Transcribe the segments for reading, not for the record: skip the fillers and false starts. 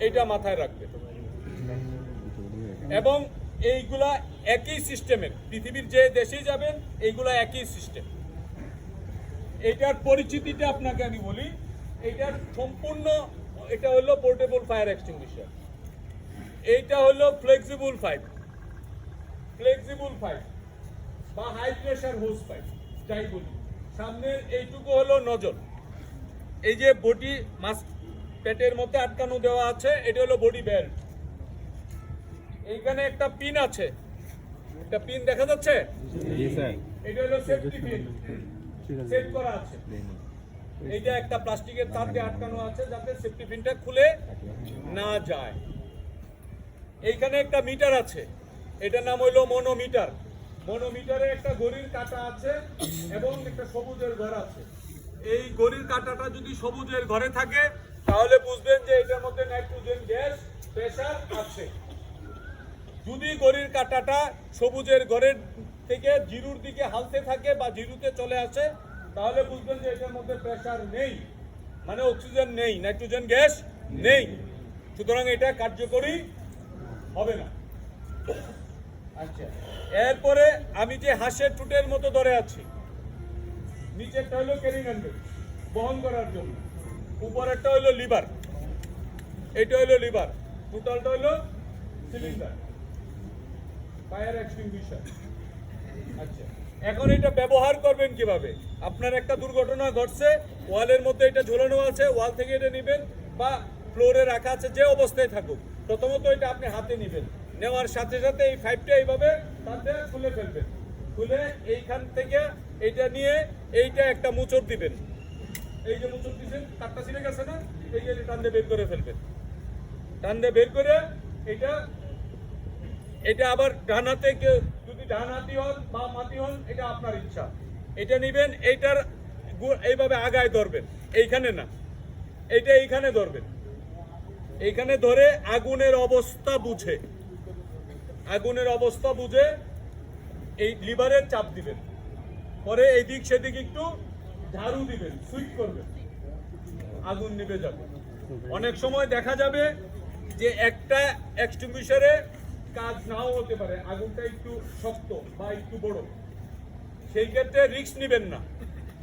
এটা মাথায় রাখবেন। এবং এইগুলা একই সিস্টেমের, পৃথিবীর যে দেশেই যাবেন এইগুলা একই সিস্টেম। এইটার পরিচিতিটা আপনাকে আমি বলি। এইটার সম্পূর্ণ, এটা হলো পোর্টেবল ফায়ার এক্সটিংগুইশার, এইটা হলো ফ্লেক্সিবল পাইপ বা হাই প্রেশার হোজ পাইপ যাই বলি। সামনের এইটুকু হলো নজল, এই যে বডি মাছ পেটের মধ্যে আটকানো দেওয়া আছে, এটা হলো বডি বেল্ট। এইখানে একটা পিন আছে, একটা পিন দেখা যাচ্ছে, এটা হলো সেফটি পিন, সেট করা আছে। এইটা একটা প্লাস্টিকের তার দিয়ে আটকানো আছে যাতে সেফটি পিনটা খুলে না যায়। এইখানে একটা মিটার আছে, এটার নাম হইলো মনোমিটার। মনোমিটারে একটা ঘড়ির কাঁটা আছে এবং একটা সবুজের ঘর আছে। এই ঘড়ির কাঁটাটা যদি সবুজের ঘরে থাকে তাহলে বুঝবেন যে এটার মধ্যে নাইট্রোজেন গ্যাস প্রেসার আছে। যদি ঘড়ির কাঁটাটা সবুজের ঘরের থেকে জিরোর দিকে হালতে থাকে বা জিরোতে চলে আসে তাহলে বুঝবেন যে এটার মধ্যে প্রেসার নেই, মানে অক্সিজেন নেই, নাইট্রোজেন গ্যাস নেই, সুতরাং এটা কার্যকরী হবে না। আচ্ছা, এরপরে আমি যে হাঁসের টুটের মতো ধরে আছি, নিচেরটা হলো ক্যারিং হ্যান্ডেল বহন করার জন্য, উপরেরটা হলো লিভার, এটা হলো লিভার, টোটালটা হলো সিলিন্ডার ফায়ার এক্সটিংগুইশার। আচ্ছা, এখন এটা ব্যবহার করবেন কিভাবে? আপনার একটা দুর্ঘটনা ঘটছে, ওয়ালের মধ্যে এটা ঝোলানো আছে, ওয়াল থেকে এটা নেবেন বা ফ্লোরে রাখা আছে, যে অবস্থায় থাকুক, প্রথমত এটা আপনি হাতে নেবেন, নেওয়ার সাথে সাথে এই পাইপটা এইভাবে তাতে খুলে ফেলবেন, খুলে এইখান থেকে এইটা নিয়ে এইটা একটা মুচড় দিবেন, এই যে মুচড় দিবেন তারটা ছিঁড়ে গেছে না, এই যে টান দিয়ে বের করে ফেলবেন, টান দিয়ে বের করে এটা আবার ডান হাতে, যদি ডান হাতি হন বা মাতি হন এটা আপনার ইচ্ছা, এটা নিবেন, এইটার এইভাবে আগায় ধরবেন, এইখানে না, এইটা এইখানে ধরবেন, এইখানে ধরে আগুনের অবস্থা বুঝে এই লিভারের চাপ দিবেন, পরে এইদিক সেদিক একটু ঝাড়ু দিবেন, সুইচ করবেন, আগুন নিভে যাবে। অনেক সময় দেখা যাবে যে একটা এক্সটিংগুইশারে কাজ নাও হতে পারে, আগুনটা একটু শক্ত বা একটু বড়, সেই ক্ষেত্রে রিস্ক নেবেন না।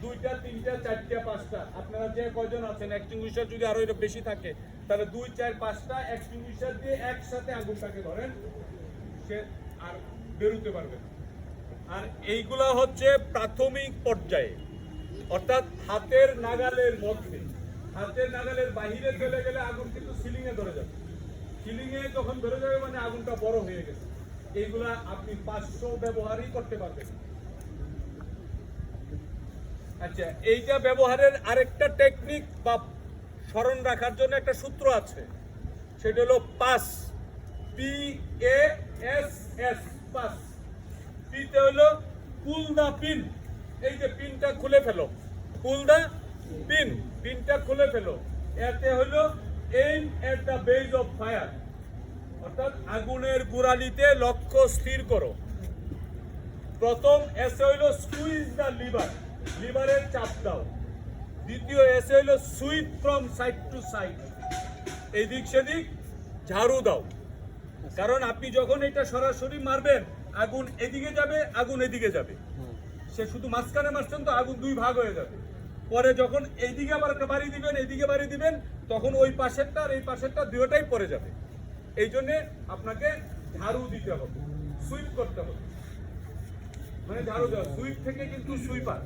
2টা 3টা 4টা 5টা, আপনারা যে কয়জন আছেন, এক্সটিংগুইশার যদি আরো বেশি থাকে তাহলে 2 4 5টা এক্সটিংগুইশার দিয়ে একসাথে আগুনটাকে ধরেন, সে আর বেরোতে পারবে। আর এইগুলা হচ্ছে প্রাথমিক পর্যায়ে, অর্থাৎ হাতের নাগালের মধ্যে, হাতের নাগালের বাহিরে চলে গেলে আগুন কিন্তু সিলিংয়ে ধরে যাবে, সিলিংয়ে যখন ধরে যাবে মানে আগুনটা বড় হয়ে গেছে। এইগুলা আপনি 500 ব্যবহারই করতে পারবেন। আচ্ছা, এইটা ব্যবহারের আরেকটা টেকনিক বা স্মরণ রাখার জন্য একটা সূত্র আছে, সেটা হলো পাস, PASS, পাস। পিতে হলো পুল দা পিন, এই যে পিনটা খুলে ফেলো, পুল দা পিন, পিনটা খুলে ফেলো। এতে হলো aim at the base of fire, অর্থাৎ আগুনের গোড়ালিতে লক্ষ্য স্থির করো। প্রথম এসে হইলো স্কুইজ দ্য লিভার, লিভারের চাপ দাও। দ্বিতীয় এসে হইলো sweep from side to side, এই দিক সেদিক ঝাড়ু দাও। কারণ আপনি যখন এটা সরাসরি মারবেন আগুন এদিকে যাবে, আগুন এদিকে যাবে, সে শুধু মাঝখানে মারছেন তো আগুন 2 ভাগ হয়ে যাবে। পরে যখন এইদিকে আবার একটা বাড়ি দিবেন, এইদিকে বাড়ি দিবেন, তখন ওই পাশেরটা আর এই পাশেরটা দুটোটাই পড়ে যাবে। এই জন্যে আপনাকে ঝাড়ু দিতে হবে, সুইপ করতে হবে, মানে ঝাড়ু দেওয়া, সুইপ থেকে কিন্তু সুইপার।